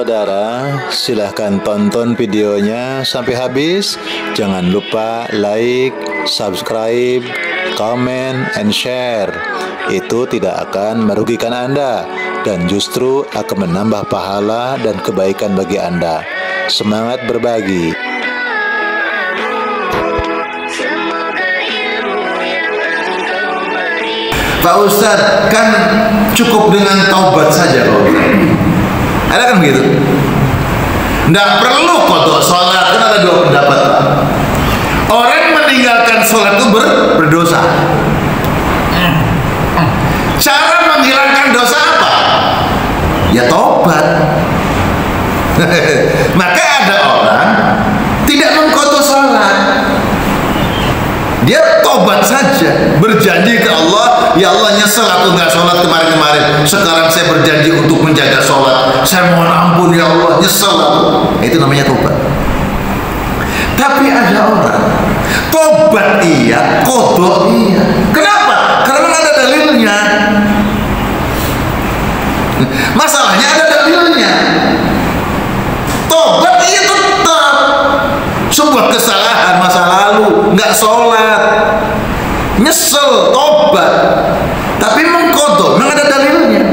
Saudara, silahkan tonton videonya sampai habis. Jangan lupa like, subscribe, comment, and share. Itu tidak akan merugikan Anda dan justru akan menambah pahala dan kebaikan bagi Anda. Semangat berbagi. Pak Ustadz, kan cukup dengan taubat saja Pak Ustadz. Ada kan begitu? Nggak perlu qadha sholat, kan ada dua pendapat Pak. Orang meninggalkan sholat itu berdosa. Cara menghilangkan dosa apa? Ya taubat. Maka ada orang tidak mengqadha sholat, dia tobat saja, berjanji ke Allah, ya Allah nyesel aku nggak sholat kemarin-kemarin, sekarang saya berjanji untuk menjaga sholat, saya mohon ampun ya Allah, nyesel aku. Itu namanya tobat. Tapi ada orang tobat iya, qadha iya. Kenapa? Karena memang ada dalilnya. Masalahnya ada dalilnya. Tobat iya tetap sebuah kesalahan masa lalu, nggak sholat, nyesel, tobat, tapi mengqadha, memang ada dalilnya.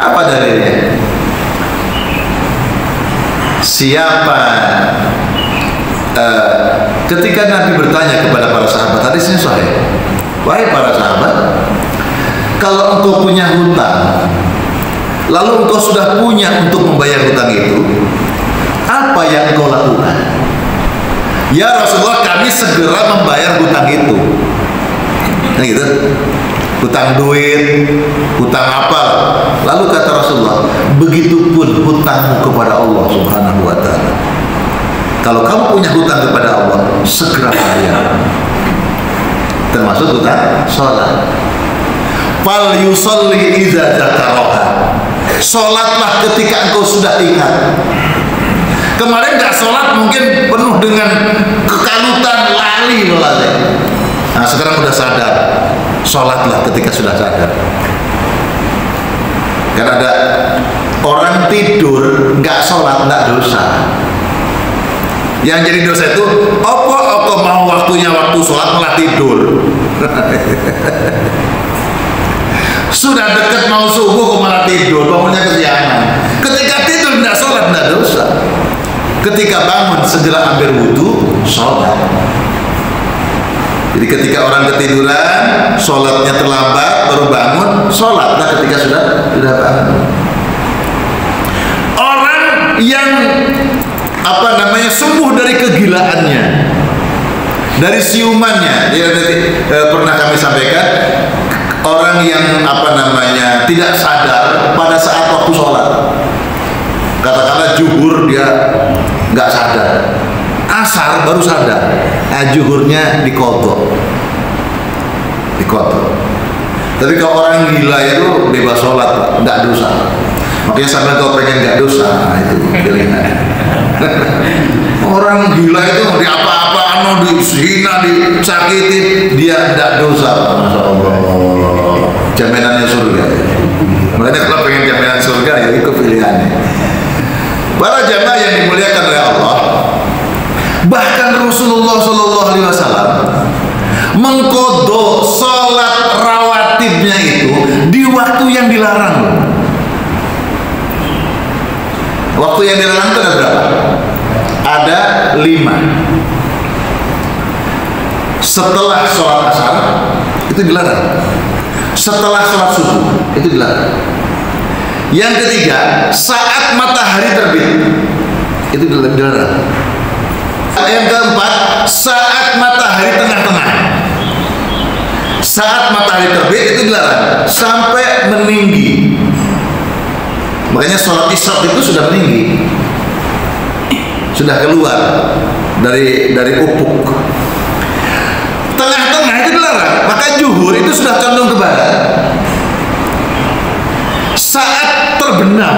Apa dalilnya? Siapa ketika Nabi bertanya kepada para sahabat, hadisnya sahih, wahai para sahabat, kalau engkau punya hutang, lalu engkau sudah punya untuk membayar hutang itu, apa yang engkau lakukan? Ya Rasulullah, kami segera membayar hutang itu. Nah gitu, hutang duit, hutang apa? Lalu kata Rasulullah, begitupun hutangmu kepada Allah Subhanahu wa ta'ala. Kalau kamu punya hutang kepada Allah, segera bayar. Termasuk hutang sholat. Fal yusalli idza dzakaraha. Sholatlah ketika engkau sudah ingat. Kemarin nggak sholat mungkin penuh dengan kekalutan, lali. Nah sekarang udah sadar, sholatlah ketika sudah sadar. Karena ada orang tidur nggak sholat nggak dosa. Yang jadi dosa itu apa mau waktunya waktu sholat malah tidur. Sudah dekat mau subuh kok malah tidur, bangunnya kesiangan. Ketika tidur nggak sholat nggak dosa. Ketika bangun segera ambil wudhu, sholat. Jadi ketika orang ketiduran, sholatnya terlambat, baru bangun, sholatlah ketika sudah bangun. Orang yang sembuh dari kegilaannya, dari siumannya, ya, pernah kami sampaikan, orang yang tidak sadar pada saat waktu sholat. Katakanlah zuhur dia nggak sadar, asar baru sadar, zuhurnya diqadha. Tapi kalau orang gila itu bebas sholat, nggak dosa. Makanya sampai kalau pengen nggak dosa, itu pilihan. Orang gila itu mau diapa-apaan, mau dihina, disakiti, dia nggak dosa. Masya Allah, jaminannya surga. Makanya kalau pengen jaminan surga, ya itu pilihannya. Para jamaah yang dimuliakan oleh Allah, bahkan Rasulullah SAW mengqadha sholat rawatibnya itu di waktu yang dilarang. Waktu yang dilarang itu ada berapa? Ada 5. Setelah sholat asar itu dilarang. Setelah sholat subuh itu dilarang. Yang ketiga, saat matahari terbit itu dilarang. Yang keempat, saat matahari tengah-tengah. Saat matahari terbit itu dilarang sampai meninggi. Makanya sholat isya itu sudah meninggi, sudah keluar dari ufuk. Tengah-tengah itu dilarang. Maka zuhur itu sudah condong ke barat. Saat terbenam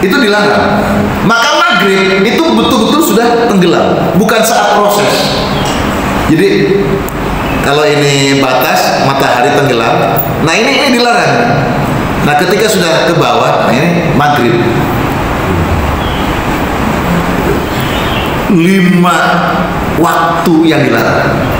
itu dilarang. Maka maghrib itu betul-betul sudah tenggelam, bukan saat proses. Jadi kalau ini batas matahari tenggelam, nah ini dilarang. Nah ketika sudah ke bawah, nah ini maghrib. 5 waktu yang dilarang.